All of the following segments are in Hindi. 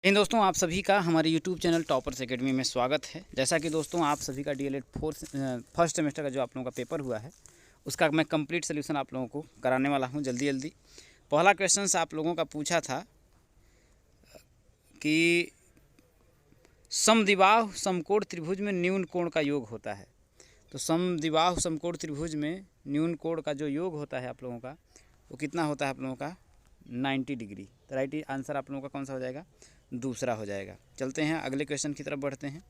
इन दोस्तों आप सभी का हमारे YouTube चैनल टॉपर्स एकेडमी में स्वागत है। जैसा कि दोस्तों आप सभी का डीएलएड फर्स्ट सेमेस्टर का जो आप लोगों का पेपर हुआ है उसका मैं कंप्लीट सोल्यूशन आप लोगों को कराने वाला हूं जल्दी। पहला क्वेश्चन आप लोगों का पूछा था कि समद्विबाहु समकोण त्रिभुज में न्यून कोण का योग होता है। तो समद्विबाहु समकोण त्रिभुज में न्यून कोण का जो योग होता है आप लोगों का वो कितना होता है आप लोगों का 90 डिग्री। तो राइट आंसर आप लोगों का कौन सा हो जाएगा? दूसरा हो जाएगा। चलते हैं अगले क्वेश्चन की तरफ बढ़ते हैं।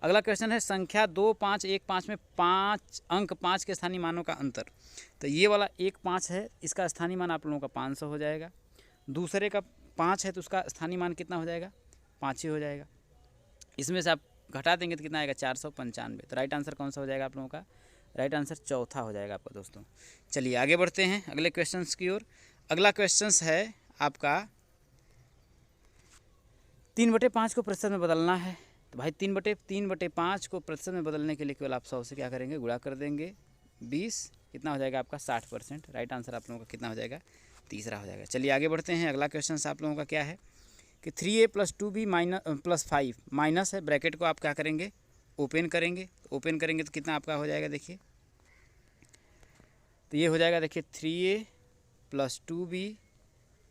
अगला क्वेश्चन है संख्या 2, 5, 1, 5 में 5 अंक 5 के स्थानीय मानों का अंतर। तो ये वाला 1, 5 है, इसका स्थानीय मान आप लोगों का 500 हो जाएगा। दूसरे का 5 है तो उसका स्थानीय मान कितना हो जाएगा? 5 ही हो जाएगा। इसमें से आप घटा देंगे तो कितना आएगा? 495। तो राइट आंसर कौन सा हो जाएगा आप लोगों का? राइट आंसर चौथा हो जाएगा आपका दोस्तों। चलिए आगे बढ़ते हैं अगले क्वेश्चन की ओर। अगला क्वेश्चन है आपका 3/5 को प्रतिशत में बदलना है। तो भाई 3/5 को प्रतिशत में बदलने के लिए केवल आप 100 से क्या करेंगे? गुणा कर देंगे 20। कितना हो जाएगा आपका? 60%। राइट आंसर आप लोगों का कितना हो जाएगा? तीसरा हो जाएगा। चलिए आगे बढ़ते हैं। अगला क्वेश्चन आप लोगों का क्या है कि 3a + 2b + 5 माइनस है, ब्रैकेट को आप क्या करेंगे? ओपन करेंगे। ओपन करेंगे तो कितना आपका हो जाएगा? देखिए तो ये हो जाएगा, देखिए 3a + 2b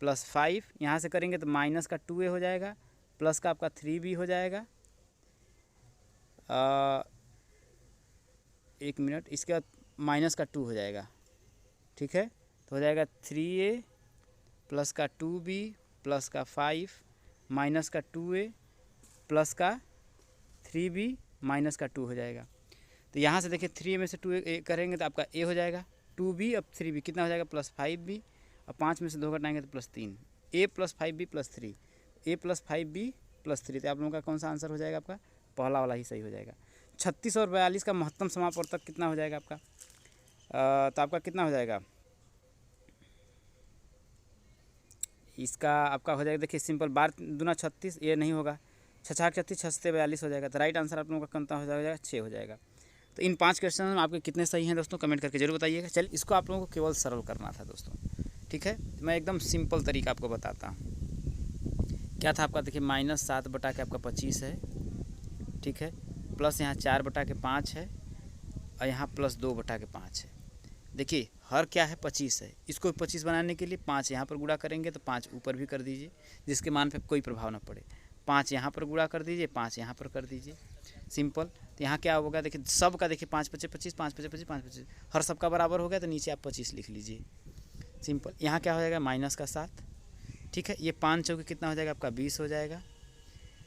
+ 5, यहाँ से करेंगे तो माइनस का 2a हो जाएगा, प्लस का आपका 3b हो जाएगा। एक मिनट, इसके बाद माइनस का 2 हो जाएगा। ठीक है, तो हो जाएगा 3a प्लस का 2b प्लस का 5 माइनस का 2a प्लस का 3b माइनस का 2 हो जाएगा। तो यहाँ से देखिए 3a में से 2a करेंगे तो आपका a हो जाएगा, 2b अब 3b कितना हो जाएगा? +5b, और 5 में से 2 घटाएंगे तो +3, a + 5b + 3, a + 5b + 3। तो आप लोगों का कौन सा आंसर हो जाएगा? आपका पहला वाला ही सही हो जाएगा। 36 और 42 का महत्तम समापवर्तक कितना हो जाएगा आपका? तो आपका कितना हो जाएगा? इसका आपका हो जाएगा, देखिए सिंपल, 12 दूना 36, ये नहीं होगा, 6 6 36, 6 से 42 हो जाएगा। तो राइट आंसर आप लोगों का कितना हो जाएगा? 6 हो जाएगा। तो इन 5 क्वेश्चन में आपके कितने सही हैं दोस्तों? कमेंट करके जरूर बताइएगा। चलिए इसको आप लोगों को केवल सरल करना था दोस्तों। ठीक है, मैं एकदम सिंपल तरीका आपको बताता हूँ। क्या था आपका? देखिए -7 बटा के आपका 25 है, ठीक है, प्लस यहाँ 4 बटा के 5 है, और यहाँ प्लस 2 बटा के 5 है। देखिए हर क्या है? 25 है। इसको 25 बनाने के लिए 5 यहाँ पर गुणा करेंगे तो 5 ऊपर भी कर दीजिए, जिसके मान पे कोई प्रभाव ना पड़े। 5 यहाँ पर गुणा कर दीजिए, 5 यहाँ पर कर दीजिए, सिंपल। तो यहाँ क्या होगा? देखिए सब का, देखिए 5 × 5 = 25, 5 × 5 = 25, 5 × 25, हर सब का बराबर हो गया, तो नीचे आप 25 लिख लीजिए, सिंपल। यहाँ क्या हो जाएगा? -7, ठीक है। ये 5 चौके कितना हो जाएगा आपका? 20 हो जाएगा,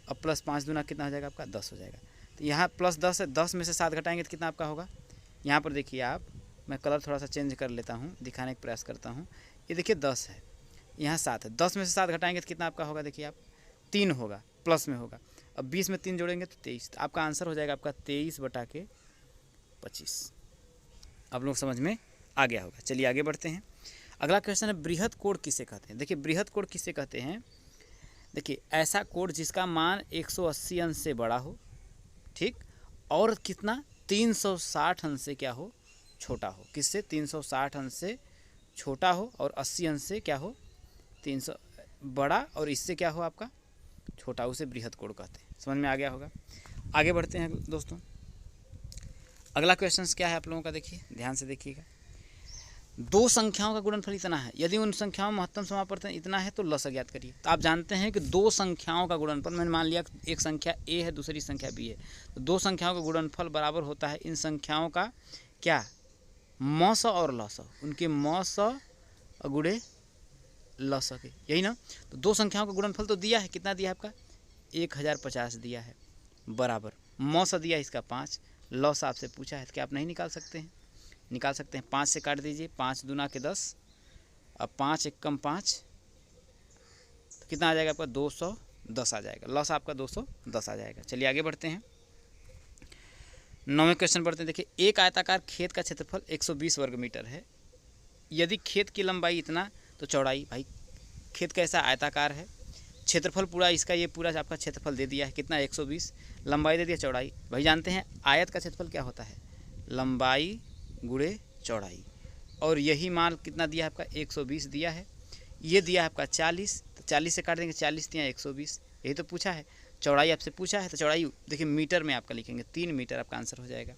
और प्लस 5 दूना कितना हो जाएगा आपका? 10 हो जाएगा। तो यहाँ +10 है, 10 में से 7 घटाएंगे तो कितना आपका होगा? यहाँ पर देखिए आप, मैं कलर थोड़ा सा चेंज कर लेता हूँ, दिखाने का प्रयास करता हूँ। ये देखिए 10 है, यहाँ 7 है, 10 में से 7 घटाएंगे तो कितना आपका होगा? देखिए आप 3 होगा, प्लस में होगा। अब 20 में 3 जोड़ेंगे तो 23। तो आपका आंसर हो जाएगा आपका 23 बटा के 25। आप लोग समझ में आ गया होगा। चलिए आगे बढ़ते हैं। अगला क्वेश्चन है बृहद कोण किसे कहते हैं? देखिए बृहद कोण किसे कहते हैं? देखिए ऐसा कोण जिसका मान 180 अंश से बड़ा हो, ठीक, और कितना? 360 अंश से क्या हो? छोटा हो। किससे? 360 अंश से छोटा हो, और 80 अंश से क्या हो? 300 बड़ा, और इससे क्या हो आपका? छोटा, उसे बृहद कोण कहते हैं। समझ में आ गया होगा। आगे बढ़ते हैं दोस्तों। अगला क्वेश्चन क्या है आप लोगों का? देखिए ध्यान से देखिएगा। 2 संख्याओं का गुणनफल इतना है, यदि उन संख्याओं में महत्तम समापवर्तन इतना है तो लसागु ज्ञात करिए। तो आप जानते हैं कि 2 संख्याओं का गुणनफल, मैंने मान लिया एक संख्या a है, दूसरी संख्या b है, तो 2 संख्याओं का गुणनफल बराबर होता है इन संख्याओं का क्या? मस और लस, उनके मस गुणे लस के, यही ना। तो 2 संख्याओं का गुणनफल तो दिया है, कितना दिया है आपका? 1050 दिया है, बराबर मस दिया इसका 5, लस आपसे पूछा है, तो क्या आप नहीं निकाल सकते हैं? निकाल सकते हैं। 5 से काट दीजिए, 5 दूना के 10, अब 5 × 5, तो कितना आ जाएगा आपका? 210 आ जाएगा, लॉस आपका 210 आ जाएगा। चलिए आगे बढ़ते हैं। 9वें क्वेश्चन बढ़ते हैं। देखिए एक आयताकार खेत का क्षेत्रफल 120 वर्ग मीटर है, यदि खेत की लंबाई इतना तो चौड़ाई, भाई खेत कैसा? आयताकार है, क्षेत्रफल पूरा इसका, ये पूरा आपका क्षेत्रफल दे दिया है, कितना? 120, लंबाई दे दिया, चौड़ाई। भाई जानते हैं आयत का क्षेत्रफल क्या होता है? लंबाई गुणे चौड़ाई, और यही मान कितना दिया है आपका? 120 दिया है, ये दिया है आपका 40, तो 40 से काट देंगे, 40 × 120, यही तो पूछा है, चौड़ाई आपसे पूछा है, तो चौड़ाई देखिए मीटर में आपका लिखेंगे, 3 मीटर आपका आंसर हो जाएगा।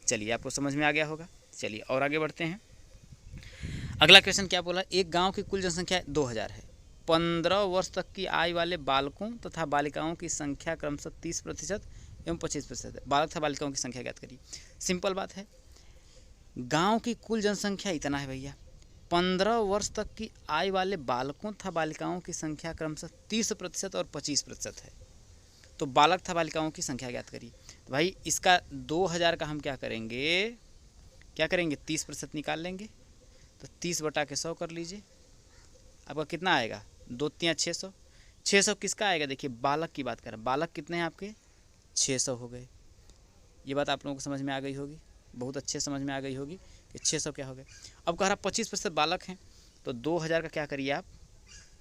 चलिए आपको समझ में आ गया होगा। चलिए और आगे बढ़ते हैं। अगला क्वेश्चन क्या बोला, एक गांव की कुल जनसंख्या 2000 है। 15 वर्ष तक की आयु वाले बालकों तथा बालिकाओं की संख्या क्रमशः 30% एवं 25% है। बालक तथा बालिकाओं की संख्या ज्ञात करिए। सिंपल बात है, गांव की कुल जनसंख्या इतना है भैया, 15 वर्ष तक की आयु वाले बालकों तथा बालिकाओं की संख्या क्रमशः 30% और 25% है। तो बालक तथा बालिकाओं की संख्या ज्ञात करिए। तो भाई इसका 2000 का हम क्या करेंगे, 30% निकाल लेंगे। तो 30/100 कर लीजिए, आपका कितना आएगा, 2 3 600। 600 किसका आएगा, देखिए बालक की बात करें, बालक कितने हैं आपके, 600 हो गए। ये बात आप लोगों को समझ में आ गई होगी, बहुत अच्छे समझ में आ गई होगी कि 600 क्या हो गए। अब कह रहा 25% बालक हैं, तो 2000 का क्या करिए आप,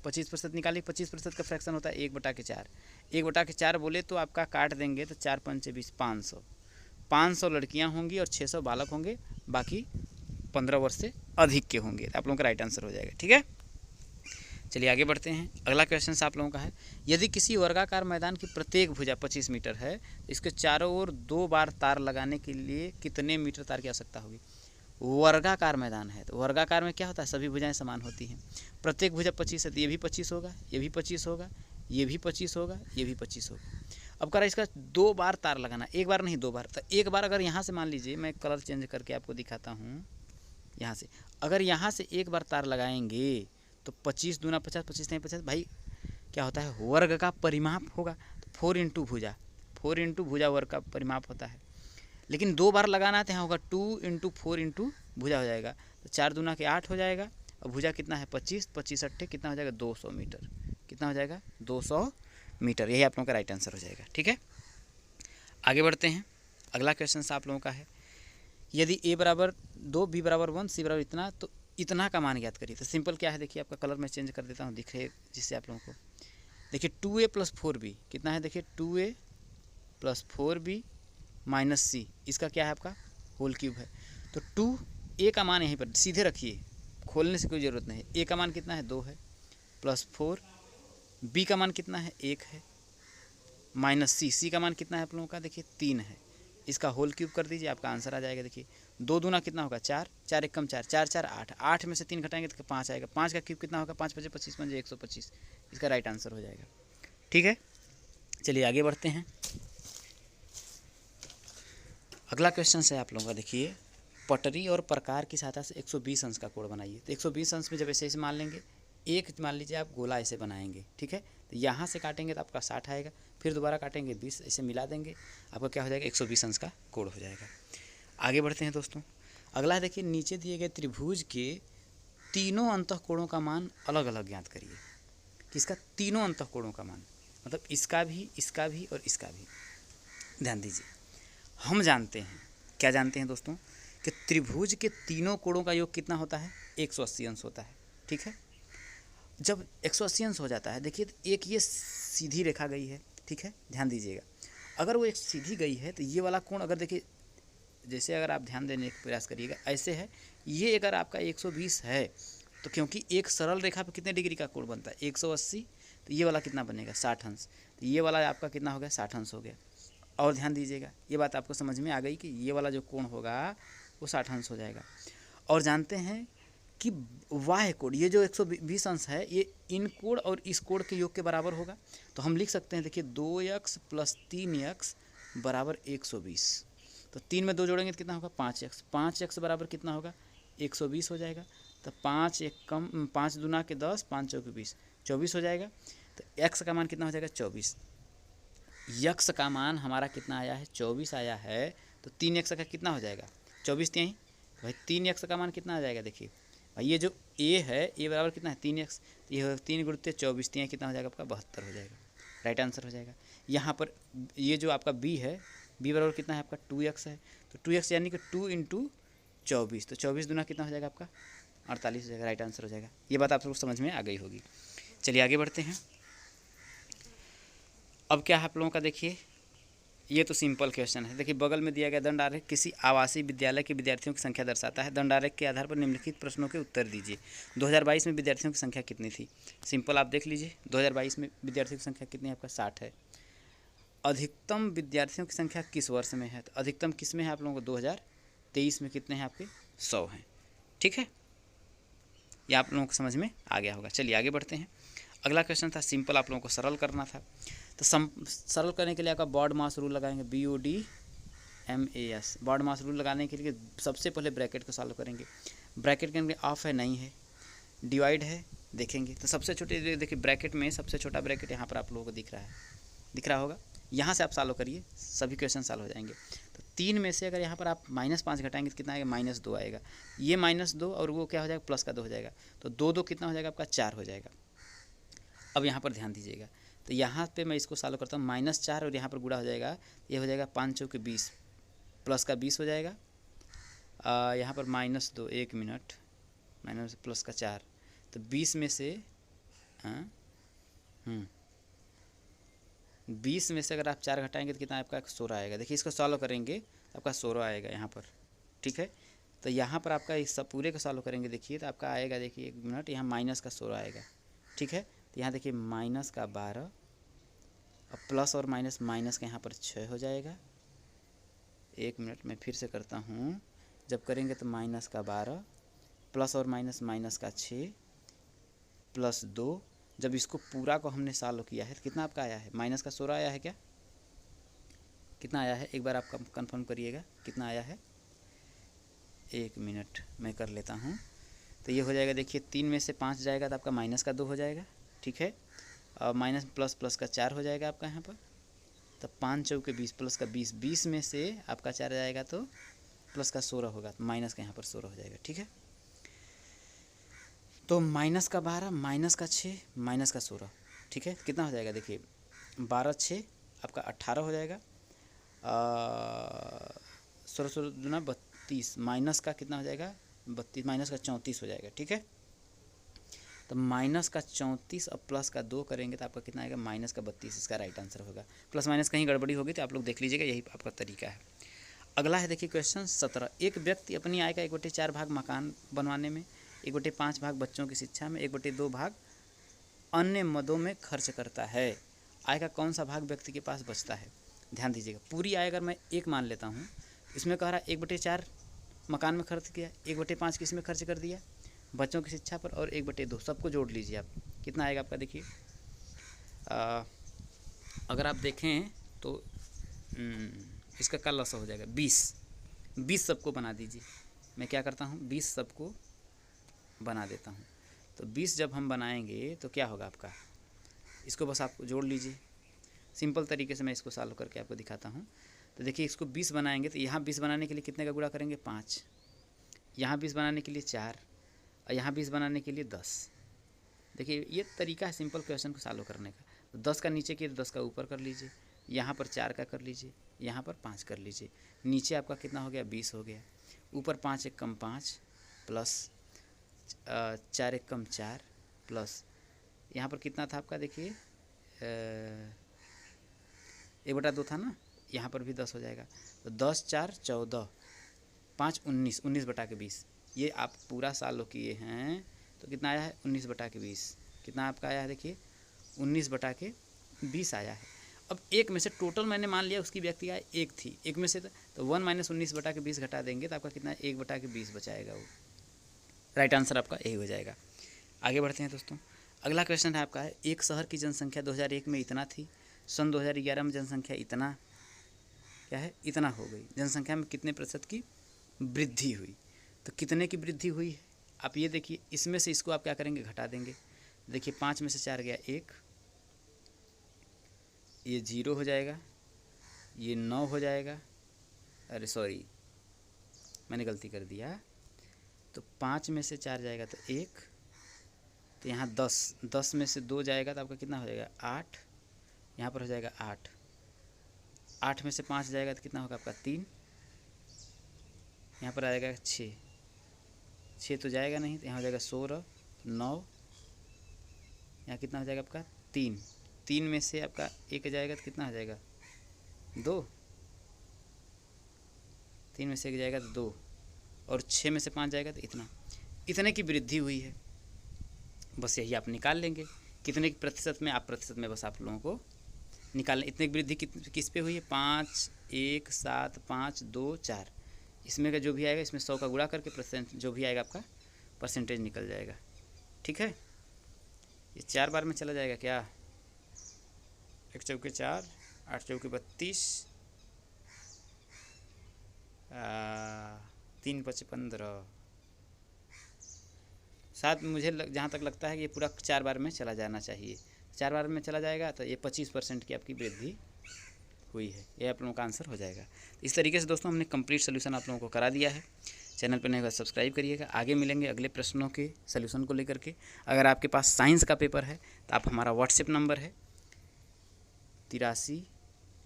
25% निकालिए। 25% का फ्रैक्शन होता है 1/4। 1/4 बोले तो आपका काट देंगे तो 4 5 20, 500। 500 लड़कियां होंगी और 600 बालक होंगे, बाकी 15 वर्ष से अधिक के होंगे। आप लोगों का राइट आंसर हो जाएगा। ठीक है, चलिए आगे बढ़ते हैं। अगला क्वेश्चन आप लोगों का है, यदि किसी वर्गाकार मैदान की प्रत्येक भुजा 25 मीटर है, तो इसके चारों ओर 2 बार तार लगाने के लिए कितने मीटर तार की आवश्यकता होगी। वर्गाकार मैदान है, तो वर्गाकार में क्या होता है, सभी भुजाएं समान होती हैं। प्रत्येक भुजा 25 है, तो ये भी 25 होगा, ये भी 25 होगा, ये भी 25 होगा, ये भी 25 होगा। अब कह रहा है इसका 2 बार तार लगाना, एक बार नहीं 2 बार। तो एक बार अगर यहाँ से मान लीजिए, मैं कलर चेंज करके आपको दिखाता हूँ, यहाँ से अगर यहाँ से एक बार तार लगाएंगे तो 25 दूना 50, 25 नहीं 50, भाई क्या होता है, वर्ग का परिमाप होगा। तो 4 इंटू भुजा वर्ग का परिमाप होता है। लेकिन 2 बार लगाना है तो यहाँ होगा 2 इंटू 4 इंटू भुजा हो जाएगा, तो 4 दूना के 8 हो जाएगा। और भुजा कितना है 25, 25 अट्ठे कितना हो जाएगा 200 मीटर। कितना हो जाएगा 200 मीटर। यही आप लोगों का राइट आंसर हो जाएगा। ठीक है, आगे बढ़ते हैं। अगला क्वेश्चन आप लोगों का है, यदि a बराबर 2, b बराबर 1, c बराबर इतना, तो इतना का मान ज्ञात करिए। तो सिंपल क्या है, देखिए आपका कलर मैं चेंज कर देता हूँ, दिखे जिससे आप लोगों को देखिए 2a + 4b कितना है, देखिए 2a + 4b - c, इसका क्या है आपका होल क्यूब है। तो 2a का मान यहीं पर सीधे रखिए, खोलने से कोई ज़रूरत नहीं है। a का मान कितना है 2 है, +4, b का मान कितना है 1 है, -c का मान कितना है आप लोगों का, देखिए 3 है। इसका होल क्यूब कर दीजिए, आपका आंसर आ जाएगा। देखिए 2 दूना कितना होगा 4, 4 एक कम 4, 4 4 8, 8 में से 3 घटाएंगे तो 5 आएगा। 5 का क्यूब कितना होगा, 5 5 25 5 125। इसका राइट आंसर हो जाएगा। ठीक है, चलिए आगे बढ़ते हैं। अगला क्वेश्चन है आप लोगों का, देखिए पटरी और प्रकार की सहायता से 120 अंश का कोण बनाइए। तो 120 अंश में जब ऐसे मान लेंगे, एक मान लीजिए आप गोला ऐसे बनाएंगे, ठीक है, तो यहाँ से काटेंगे तो आपका 60 आएगा, फिर दोबारा काटेंगे 20, ऐसे मिला देंगे, आपका क्या हो जाएगा 120 अंश का कोण हो जाएगा। आगे बढ़ते हैं दोस्तों। अगला है, देखिए नीचे दिए गए त्रिभुज के तीनों अंतःकोणों का मान अलग अलग ज्ञात करिए। किसका, तीनों अंतःकोणों का मान, मतलब इसका भी, इसका भी और इसका भी। ध्यान दीजिए, हम जानते हैं, क्या जानते हैं दोस्तों, कि त्रिभुज के तीनों कोणों का योग कितना होता है, 180 अंश होता है। ठीक है, जब 180 अंश हो जाता है, देखिए एक ये सीधी रेखा गई है, ठीक है, ध्यान दीजिएगा, अगर वो एक सीधी गई है तो ये वाला कोण, अगर देखिए जैसे अगर आप ध्यान देने का प्रयास करिएगा, ऐसे है, ये अगर आपका 120 है, तो क्योंकि एक सरल रेखा पर कितने डिग्री का कोण बनता है 180, तो ये वाला कितना बनेगा 60 अंश। तो ये वाला आपका कितना हो गया 60 अंश हो गया। और ध्यान दीजिएगा, ये बात आपको समझ में आ गई कि ये वाला जो कोण होगा वो 60 अंश हो जाएगा। और जानते हैं कि वाह्य कोण, ये जो 120 अंश है, ये इन कोण और इस कोण के योग के बराबर होगा। तो हम लिख सकते हैं, देखिए 2x + 3x = 120। तो 3 में 2 जोड़ेंगे तो कितना होगा 5x, 5x बराबर कितना होगा 120 हो जाएगा। तो 5 एक कम 5 दूना के 10, 5 चौके 20, 24 हो जाएगा। तो x का मान कितना हो जाएगा 24। यक्स का मान हमारा कितना आया है 24 आया है। तो 3x का कितना हो जाएगा 24 यहीं, भाई 3x का मान कितना आ जाएगा, देखिए भाई ये जो a है, a बराबर कितना है 3x, तो ये 3 × 24 कितना हो जाएगा आपका 72 हो जाएगा। राइट आंसर हो जाएगा। यहाँ पर ये जो आपका b है, b बराबर कितना है आपका 2x है, तो 2x यानी कि 2 × 24, तो 24 दूना कितना हो जाएगा आपका 48 हो जाएगा। राइट आंसर हो जाएगा। ये बात आप सबको समझ में आ गई होगी। चलिए आगे बढ़ते हैं। अब क्या है आप लोगों का, देखिए ये तो सिंपल क्वेश्चन है। देखिए बगल में दिया गया दंड आरेख किसी आवासीय विद्यालय के विद्यार्थियों की संख्या दर्शाता है। दंड आरेख के आधार पर निम्नलिखित प्रश्नों के उत्तर दीजिए। 2022 में विद्यार्थियों की संख्या कितनी थी? सिंपल आप देख लीजिए, 2022 में विद्यार्थियों की संख्या कितनी है? आपका 60 है। अधिकतम विद्यार्थियों की संख्या किस वर्ष में है? तो अधिकतम किस में है आप लोगों को? 2023 में कितने हैं आपके? 100 हैं। ठीक है, ये आप लोगों को समझ में आ गया होगा। चलिए आगे बढ़ते हैं। अगला क्वेश्चन था सिंपल, आप लोगों को सरल करना था। तो सरल करने के लिए आपका बॉड मास रूल लगाएंगे, BODMAS। बॉड मास रूल लगाने के लिए सबसे पहले ब्रैकेट को सॉल्व करेंगे। ब्रैकेट के अंदर ऑफ है, नहीं है, डिवाइड है, देखेंगे। तो सबसे छोटे, देखिए ब्रैकेट में सबसे छोटा ब्रैकेट यहाँ पर आप लोगों को दिख रहा होगा। यहाँ से आप सॉल्व करिए, सभी क्वेश्चन सॉल्व हो जाएंगे। तो 3 में से अगर यहाँ पर आप -5 घटाएंगे तो कितना आएगा? -2 आएगा। ये -2 और वो क्या हो जाएगा? +2 हो जाएगा। तो 2 कितना हो जाएगा? आपका 4 हो जाएगा। अब यहाँ पर ध्यान दीजिएगा, तो यहाँ पे मैं इसको सॉल्व करता हूँ, -4 और यहाँ पर गुणा हो जाएगा, ये हो जाएगा 5 चौके 20, प्लस का 20 हो जाएगा। यहाँ पर -2, 1 मिनट, माइनस प्लस का 4, तो 20 में से 20 में से अगर आप 4 घटाएंगे तो कितना आपका? 16 आएगा। देखिए इसको सॉल्व करेंगे तो आपका 16 आएगा यहाँ पर। ठीक है, तो यहाँ पर आपका इस सब पूरे को सॉल्व करेंगे, देखिए तो आपका आएगा, देखिए 1 मिनट, यहाँ माइनस का 16 आएगा। ठीक है, तो यहाँ देखिए -12 और प्लस और माइनस का यहाँ पर 6 हो जाएगा। 1 मिनट में फिर से करता हूँ, जब करेंगे तो -12 प्लस और माइनस का 6 + 2, जब इसको पूरा को हमने सॉल्व किया है तो कितना आपका आया है? माइनस का 16 आया है क्या? कितना आया है? एक बार आप कंफर्म करिएगा कितना आया है। 1 मिनट मैं कर लेता हूँ। तो ये हो जाएगा, देखिए 3 में से 5 जाएगा तो आपका -2 हो जाएगा। ठीक है, और माइनस प्लस का 4 हो जाएगा आपका यहाँ पर। तो 5 चौके 20 प्लस का 20, 20 में से आपका 4 जाएगा तो प्लस का 16 होगा, तो माइनस का यहाँ पर 16 हो जाएगा। ठीक है, तो -12 माइनस का 6 माइनस का 16। ठीक है, कितना हो जाएगा? देखिए 12 6 आपका 18 हो जाएगा। 16 दूना 32, माइनस का कितना हो जाएगा? 32, माइनस का 34 हो जाएगा। ठीक है, तो माइनस का 34 और प्लस का 2 करेंगे तो आपका कितना आएगा? -32, इसका राइट आंसर होगा। प्लस माइनस कहीं गड़बड़ी होगी तो आप लोग देख लीजिएगा, यही आपका तरीका है। अगला है देखिए क्वेश्चन 17। एक व्यक्ति अपनी आय का 1/4 भाग मकान बनवाने में, 1/5 भाग बच्चों की शिक्षा में, 1/2 भाग अन्य मदों में खर्च करता है। आय का कौन सा भाग व्यक्ति के पास बचता है? ध्यान दीजिएगा, पूरी आय अगर मैं 1 मान लेता हूँ, इसमें कह रहा है 1/4 मकान में खर्च किया, 1/5 किस में खर्च कर दिया? बच्चों की शिक्षा पर, और 1/2 सबको जोड़ लीजिए आप, कितना आएगा आपका? देखिए अगर आप देखें तो इसका क्या लॉस हो जाएगा? 20 सबको बना दीजिए। मैं क्या करता हूँ, 20 सबको बना देता हूँ। तो 20 जब हम बनाएंगे तो क्या होगा आपका? इसको बस आप जोड़ लीजिए। सिंपल तरीके से मैं इसको सॉल्व करके आपको दिखाता हूँ। तो देखिए इसको 20 बनाएंगे तो यहाँ 20 बनाने के लिए कितने का गुणा करेंगे? 5, यहाँ 20 बनाने के लिए 4, और यहाँ 20 बनाने के लिए 10। देखिए ये तरीका है सिंपल क्वेश्चन को सॉल्व करने का। तो 10 का नीचे किए तो 10 का ऊपर कर लीजिए, यहाँ पर 4 का कर लीजिए, यहाँ पर 5 कर लीजिए। नीचे आपका कितना हो गया? 20 हो गया। ऊपर 5 × 1 = 5 प्लस 4 × 1 = 4 प्लस यहाँ पर कितना था आपका? देखिए 1/2 था ना, यहाँ पर भी 10 हो जाएगा। तो 10 × 4 = 14, 5 = 19, 19/20। ये आप पूरा सॉल्व किए हैं तो कितना आया है? 19/20। कितना आपका आया है? देखिए 19/20 आया है। अब एक में से टोटल मैंने मान लिया उसकी व्यक्ति आय 1 थी, एक में से तो 1 - 19/20 घटा देंगे तो आपका कितना? 1/20 बचाएगा, वो राइट आंसर आपका यही हो जाएगा। आगे बढ़ते हैं दोस्तों। अगला क्वेश्चन है आपका है, एक शहर की जनसंख्या 2001 में इतना थी, सन 2011 में जनसंख्या इतना क्या है? इतना हो गई। जनसंख्या में कितने प्रतिशत की वृद्धि हुई? तो कितने की वृद्धि हुई है आप ये देखिए। इसमें से इसको आप क्या करेंगे? घटा देंगे। देखिए 5 में से 4 गया 1, ये 0 हो जाएगा, ये 9 हो जाएगा। अरे सॉरी, मैंने गलती कर दिया। तो 5 में से 4 जाएगा तो 1, तो यहाँ 10 में से 2 जाएगा तो आपका कितना हो जाएगा? 8, यहाँ पर हो जाएगा 8। 8 में से 5 जाएगा तो कितना होगा आपका? 3, यहाँ पर आ जाएगा 6 तो जाएगा नहीं, तो यहाँ हो जाएगा 16, 9, यहाँ कितना हो जाएगा आपका? 3 में से आपका 1 जाएगा तो कितना हो जाएगा? 2, 3 में से 1 जाएगा तो 2, और 6 में से 5 जाएगा तो इतने की वृद्धि हुई है। बस यही आप निकाल लेंगे कितने प्रतिशत में, आप प्रतिशत में बस आप लोगों को निकालना। इतने की वृद्धि किस पे हुई है? 5, 1, 7, 5, 2, 4। इसमें का जो भी आएगा इसमें 100 का गुणा करके % जो भी आएगा आपका परसेंटेज निकल जाएगा। ठीक है, ये 4 बार में चला जाएगा क्या? 1 चौके 4, 8 चौके 32, 3 5 15। साथ में मुझे जहाँ तक लगता है कि ये पूरा 4 बार में चला जाना चाहिए। 4 बार में चला जाएगा तो ये 25% की आपकी वृद्धि हुई है। ये आप लोगों का आंसर हो जाएगा। इस तरीके से दोस्तों हमने कंप्लीट सोल्यूशन आप लोगों को करा दिया है। चैनल पर नहीं होगा सब्सक्राइब करिएगा। आगे मिलेंगे अगले प्रश्नों के सोल्यूशन को लेकर के। अगर आपके पास साइंस का पेपर है तो आप हमारा व्हाट्सएप नंबर है 83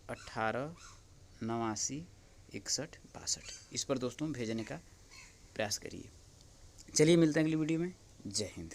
18 89 61 62, इस पर दोस्तों भेजने का प्रयास करिए। चलिए मिलते हैं अगली वीडियो में। जय हिंद।